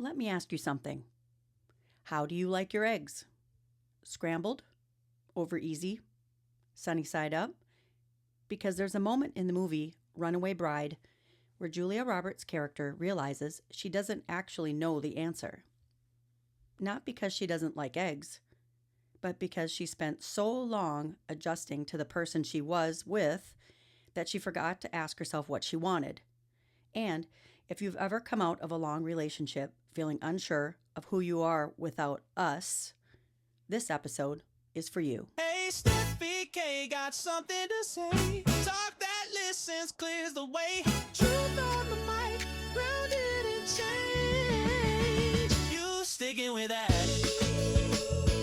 Let me ask you something. How do you like your eggs? Scrambled? Over easy? Sunny side up? Because there's a moment in the movie Runaway Bride where Julia Roberts' character realizes she doesn't actually know the answer. Not because she doesn't like eggs, but because she spent so long adjusting to the person she was with that she forgot to ask herself what she wanted. And if you've ever come out of a long relationship feeling unsure of who you are without us, this episode is for you. Hey, Steffi K, got something to say. Talk that listens, clears the way. Truth on the mic, grounded in change. You sticking with that?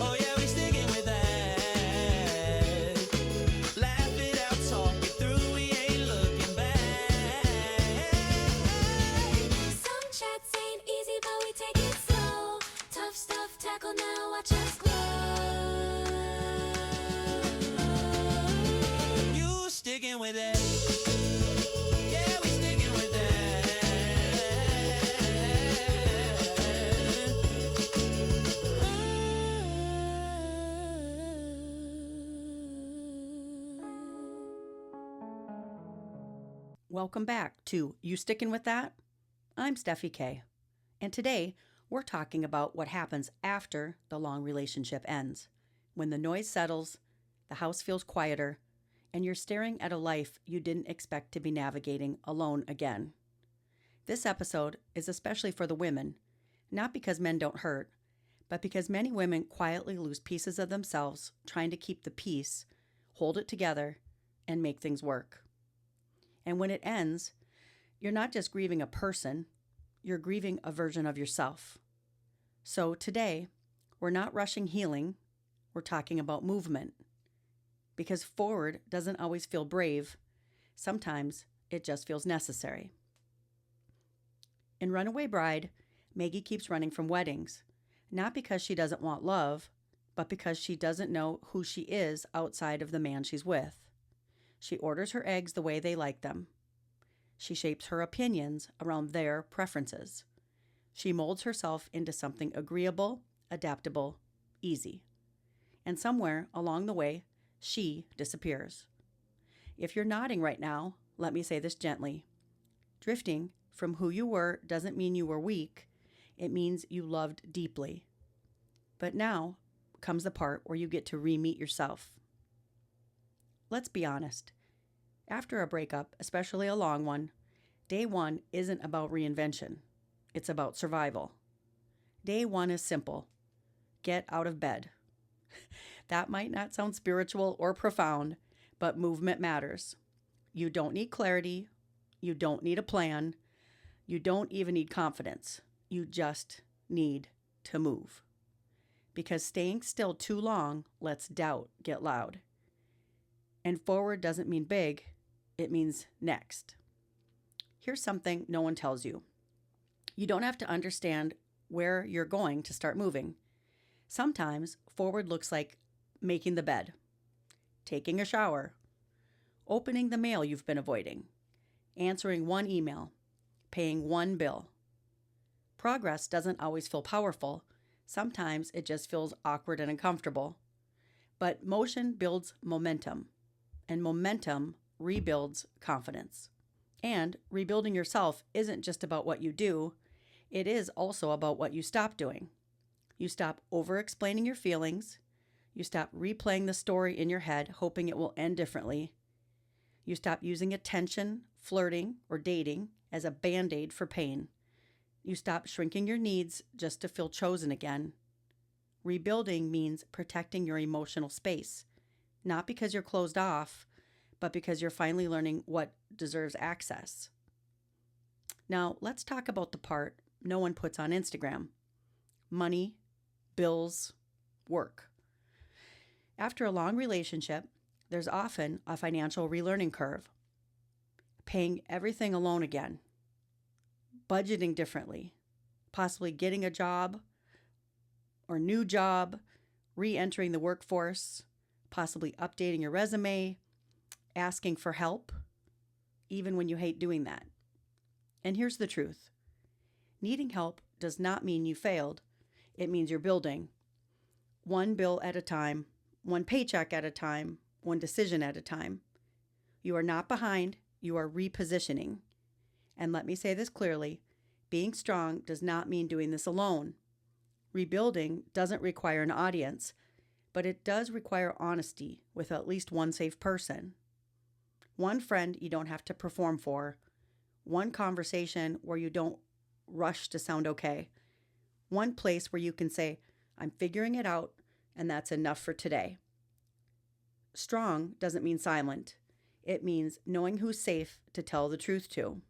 Oh yeah, we sticking with that. Laugh it out, talk it through, we ain't looking back. Some chats ain't easy, but we take it slow. Tough stuff, tackle now, watch us glow. You sticking with it? Yeah, we sticking with Welcome back to You Stickin' With That? I'm Steffi K. And today we're talking about what happens after the long relationship ends. When the noise settles, the house feels quieter, and you're staring at a life you didn't expect to be navigating alone again. This episode is especially for the women, not because men don't hurt, but because many women quietly lose pieces of themselves trying to keep the peace, hold it together, and make things work. And when it ends, you're not just grieving a person, you're grieving a version of yourself. So today, we're not rushing healing, we're talking about movement. Because forward doesn't always feel brave, sometimes it just feels necessary. In Runaway Bride, Maggie keeps running from weddings, not because she doesn't want love, but because she doesn't know who she is outside of the man she's with. She orders her eggs the way they like them. She shapes her opinions around their preferences. She molds herself into something agreeable, adaptable, easy. And somewhere along the way, she disappears. If you're nodding right now, let me say this gently. Drifting from who you were doesn't mean you were weak. It means you loved deeply. But now comes the part where you get to re-meet yourself. Let's be honest. After a breakup, especially a long one, day one isn't about reinvention. It's about survival. Day one is simple. Get out of bed. That might not sound spiritual or profound, but movement matters. You don't need clarity. You don't need a plan. You don't even need confidence. You just need to move. Because staying still too long lets doubt get loud. And forward doesn't mean big, it means next. Here's something no one tells you. You don't have to understand where you're going to start moving. Sometimes forward looks like making the bed, taking a shower, opening the mail you've been avoiding, answering one email, paying one bill. Progress doesn't always feel powerful. Sometimes it just feels awkward and uncomfortable. But motion builds momentum. And momentum rebuilds confidence. And rebuilding yourself isn't just about what you do, it is also about what you stop doing. You stop over-explaining your feelings. You stop replaying the story in your head, hoping it will end differently. You stop using attention, flirting, or dating as a band-aid for pain. You stop shrinking your needs just to feel chosen again. Rebuilding means protecting your emotional space. Not because you're closed off, but because you're finally learning what deserves access. Now, let's talk about the part no one puts on Instagram. Money, bills, work. After a long relationship, there's often a financial relearning curve. Paying everything alone again. Budgeting differently. Possibly getting a job or new job, re-entering the workforce, possibly updating your resume, asking for help, even when you hate doing that. And here's the truth. Needing help does not mean you failed. It means you're building. One bill at a time, one paycheck at a time, one decision at a time. You are not behind, you are repositioning. And let me say this clearly, being strong does not mean doing this alone. Rebuilding doesn't require an audience, but it does require honesty with at least one safe person. One friend you don't have to perform for. One conversation where you don't rush to sound okay. One place where you can say, I'm figuring it out, and that's enough for today. Strong doesn't mean silent. It means knowing who's safe to tell the truth to.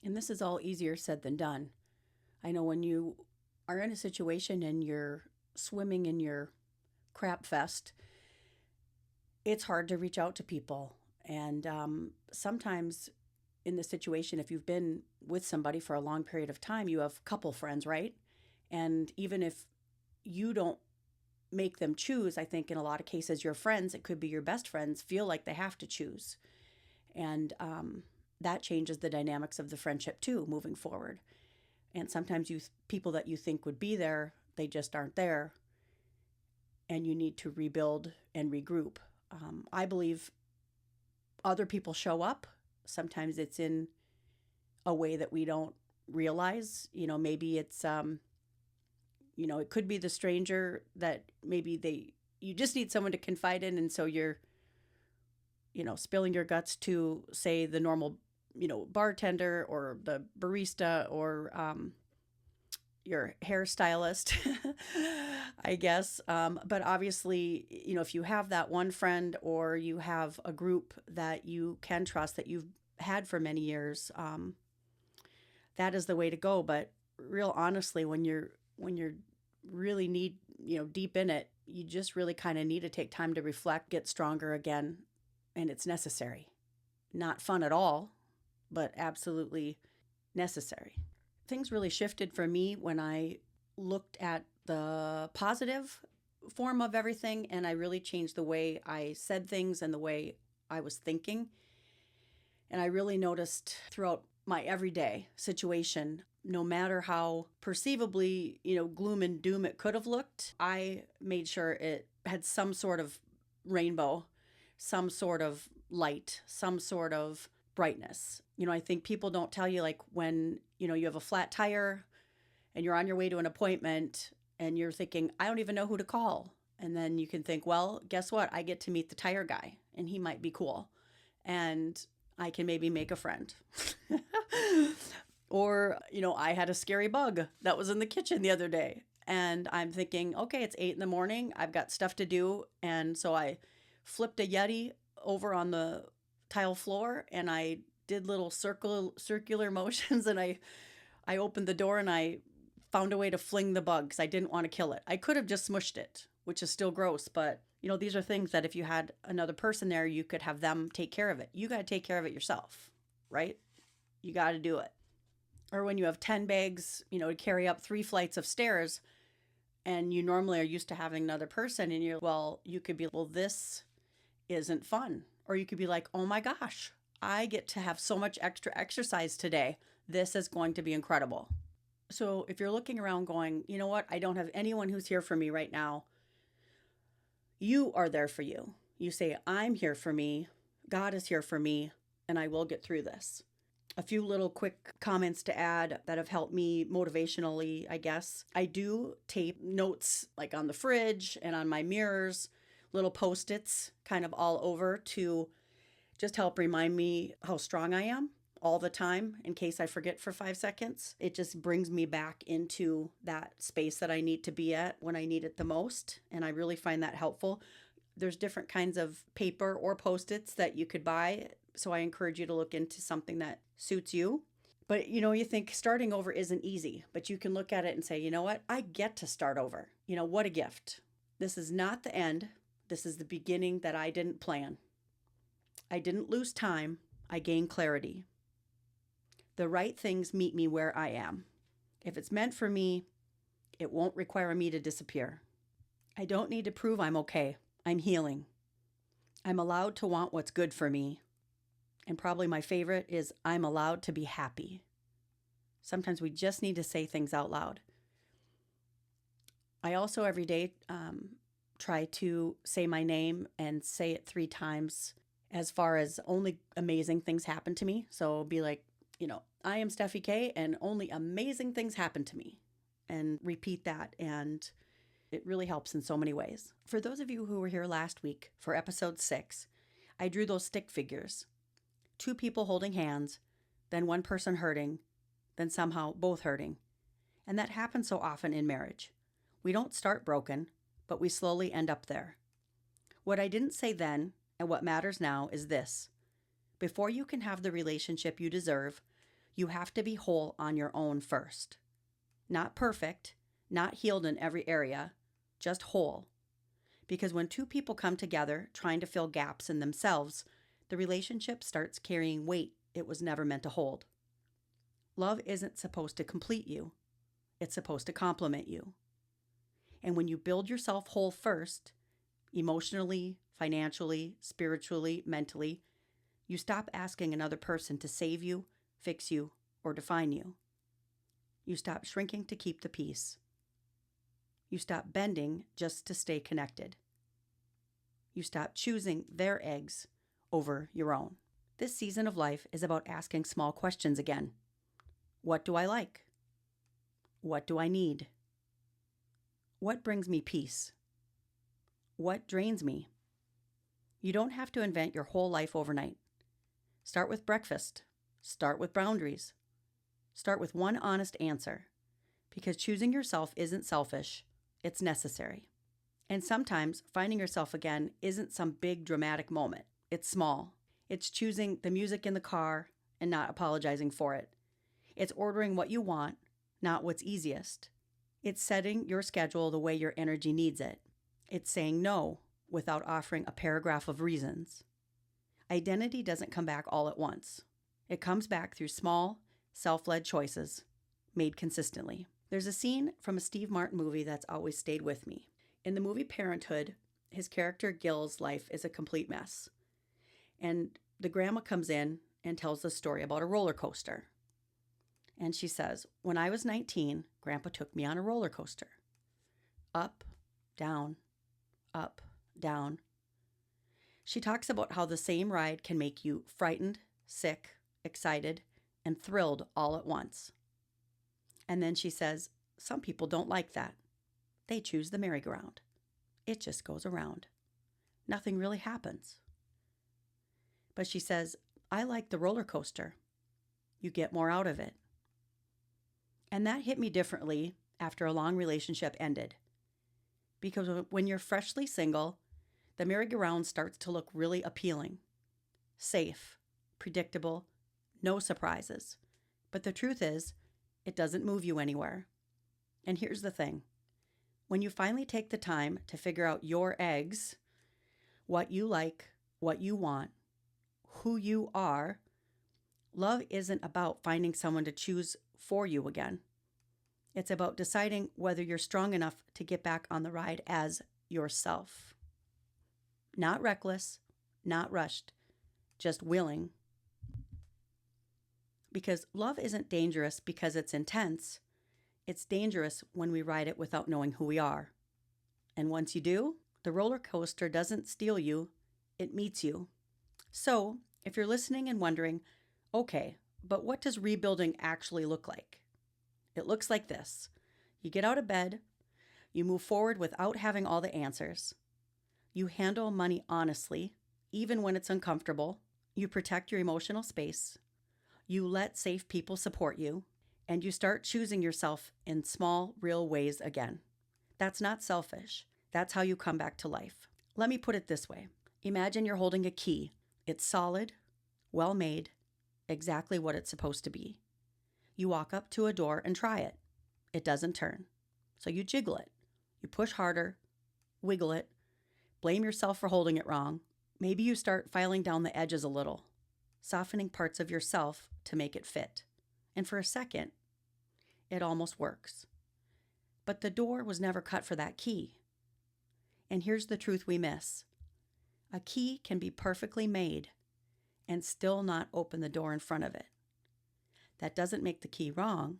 And this is all easier said than done. I know when you are in a situation and you're swimming in your crap fest, it's hard to reach out to people. And sometimes in the situation, if you've been with somebody for a long period of time, you have couple friends, right? And even if you don't make them choose, I think in a lot of cases, your friends, it could be your best friends, feel like they have to choose. And that changes the dynamics of the friendship too, moving forward. And sometimes people that you think would be there, they just aren't there. And you need to rebuild and regroup. I believe other people show up. Sometimes it's in a way that we don't realize. Maybe it's, it could be the stranger that maybe you just need someone to confide in. And so you're, spilling your guts to, say, the normal, bartender or the barista or your hairstylist, I guess. But obviously, if you have that one friend or you have a group that you can trust that you've had for many years, that is the way to go. But real honestly, when you're really deep in it, you just really kind of need to take time to reflect, get stronger again. And it's necessary. Not fun at all, but absolutely necessary. Things really shifted for me when I looked at the positive form of everything, and I really changed the way I said things and the way I was thinking. And I really noticed throughout my everyday situation, no matter how perceivably, gloom and doom it could have looked, I made sure it had some sort of rainbow, some sort of light, some sort of brightness. I think people don't tell you, like, when, you have a flat tire and you're on your way to an appointment and you're thinking, I don't even know who to call. And then you can think, well, guess what? I get to meet the tire guy and he might be cool. And I can maybe make a friend. Or, I had a scary bug that was in the kitchen the other day. And I'm thinking, okay, it's 8 a.m. I've got stuff to do. And so I flipped a Yeti over on the tile floor and I did little circular motions, and I opened the door and I found a way to fling the bug because I didn't want to kill it. I could have just smushed it, which is still gross, but these are things that if you had another person there, you could have them take care of it. You got to take care of it yourself, right? You got to do it. Or when you have 10 bags, to carry up 3 flights of stairs, and you normally are used to having another person, and you could be, this isn't fun. Or you could be like, oh my gosh, I get to have so much extra exercise today. This is going to be incredible. So if you're looking around going, you know what, I don't have anyone who's here for me right now, you are there for you. You say, I'm here for me. God is here for me, and I will get through this. A few little quick comments to add that have helped me motivationally, I guess. I do tape notes like on the fridge and on my mirrors, little Post-its kind of all over to just help remind me how strong I am all the time in case I forget for 5 seconds. It just brings me back into that space that I need to be at when I need it the most. And I really find that helpful. There's different kinds of paper or Post-its that you could buy. So I encourage you to look into something that suits you. But you think starting over isn't easy, but you can look at it and say, you know what? I get to start over. What a gift. This is not the end. This is the beginning that I didn't plan. I didn't lose time. I gained clarity. The right things meet me where I am. If it's meant for me, it won't require me to disappear. I don't need to prove I'm okay. I'm healing. I'm allowed to want what's good for me. And probably my favorite is I'm allowed to be happy. Sometimes we just need to say things out loud. I also every day try to say my name and say it 3 times as far as only amazing things happen to me. So be like, I am Steffi K and only amazing things happen to me. And repeat that, and it really helps in so many ways. For those of you who were here last week for episode 6, I drew those stick figures. 2 people holding hands, then one person hurting, then somehow both hurting. And that happens so often in marriage. We don't start broken, but we slowly end up there. What I didn't say then, and what matters now, is this. Before you can have the relationship you deserve, you have to be whole on your own first. Not perfect, not healed in every area, just whole. Because when 2 people come together trying to fill gaps in themselves, the relationship starts carrying weight it was never meant to hold. Love isn't supposed to complete you. It's supposed to complement you. And when you build yourself whole first, emotionally, financially, spiritually, mentally, you stop asking another person to save you, fix you, or define you. You stop shrinking to keep the peace. You stop bending just to stay connected. You stop choosing their eggs over your own. This season of life is about asking small questions again. What do I like? What do I need? What brings me peace? What drains me? You don't have to invent your whole life overnight. Start with breakfast. Start with boundaries. Start with one honest answer, because choosing yourself isn't selfish, it's necessary. And sometimes finding yourself again isn't some big dramatic moment. It's small. It's choosing the music in the car and not apologizing for it. It's ordering what you want, not what's easiest. It's setting your schedule the way your energy needs it. It's saying no without offering a paragraph of reasons. Identity doesn't come back all at once. It comes back through small, self-led choices made consistently. There's a scene from a Steve Martin movie that's always stayed with me. In the movie Parenthood, his character Gil's life is a complete mess. And the grandma comes in and tells the story about a roller coaster. And she says, when I was 19, Grandpa took me on a roller coaster. Up, down, up, down. She talks about how the same ride can make you frightened, sick, excited, and thrilled all at once. And then she says, some people don't like that. They choose the merry-go-round. It just goes around. Nothing really happens. But she says, I like the roller coaster. You get more out of it. And that hit me differently after a long relationship ended. Because when you're freshly single, the merry-go-round starts to look really appealing. Safe, predictable, no surprises. But the truth is, it doesn't move you anywhere. And here's the thing. When you finally take the time to figure out your eggs, what you like, what you want, who you are, love isn't about finding someone to choose for you again. It's about deciding whether you're strong enough to get back on the ride as yourself. Not reckless, not rushed, just willing. Because love isn't dangerous because it's intense. It's dangerous when we ride it without knowing who we are. And once you do, the roller coaster doesn't steal you, it meets you. So, if you're listening and wondering, okay, but what does rebuilding actually look like? It looks like this. You get out of bed, you move forward without having all the answers. You handle money honestly, even when it's uncomfortable. You protect your emotional space. You let safe people support you. And you start choosing yourself in small, real ways again. That's not selfish. That's how you come back to life. Let me put it this way. Imagine you're holding a key. It's solid, well made, exactly what it's supposed to be. You walk up to a door and try it. It doesn't turn. So you jiggle it. You push harder, wiggle it, blame yourself for holding it wrong. Maybe you start filing down the edges a little, softening parts of yourself to make it fit. And for a second, it almost works. But the door was never cut for that key. And here's the truth we miss. A key can be perfectly made, and still not open the door in front of it. That doesn't make the key wrong.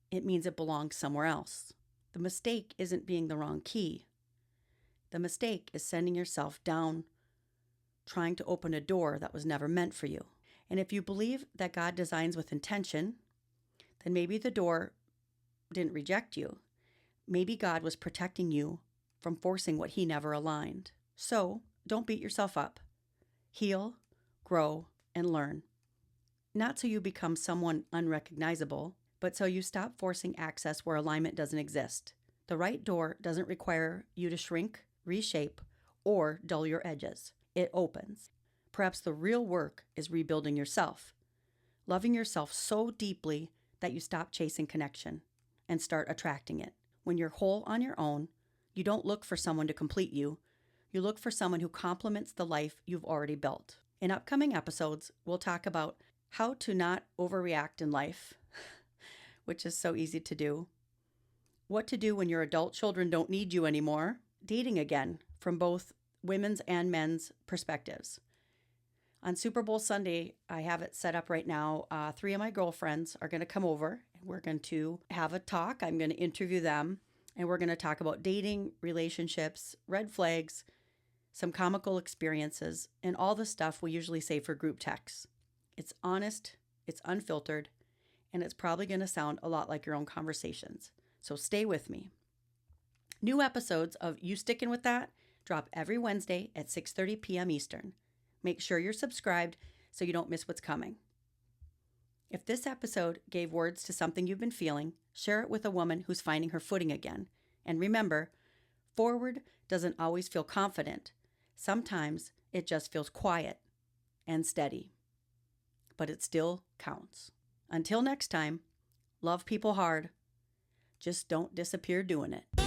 It means it belongs somewhere else. The mistake isn't being the wrong key. The mistake is sending yourself down, trying to open a door that was never meant for you. And if you believe that God designs with intention, then maybe the door didn't reject you. Maybe God was protecting you from forcing what He never aligned. So don't beat yourself up. Heal, grow, and learn. Not so you become someone unrecognizable, but so you stop forcing access where alignment doesn't exist. The right door doesn't require you to shrink, reshape, or dull your edges. It opens. Perhaps the real work is rebuilding yourself, loving yourself so deeply that you stop chasing connection and start attracting it. When you're whole on your own, you don't look for someone to complete you. You look for someone who complements the life you've already built. In upcoming episodes, we'll talk about how to not overreact in life, which is so easy to do, what to do when your adult children don't need you anymore, dating again from both women's and men's perspectives. On Super Bowl Sunday, I have it set up right now. 3 of my girlfriends are going to come over, and we're going to have a talk. I'm going to interview them, and we're going to talk about dating, relationships, red flags, some comical experiences, and all the stuff we usually say for group texts. It's honest, it's unfiltered, and it's probably going to sound a lot like your own conversations. So stay with me. New episodes of You Stickin' With That drop every Wednesday at 6:30 p.m. Eastern. Make sure you're subscribed so you don't miss what's coming. If this episode gave words to something you've been feeling, share it with a woman who's finding her footing again. And remember, forward doesn't always feel confident. Sometimes it just feels quiet and steady. But it still counts. Until next time, love people hard. Just don't disappear doing it.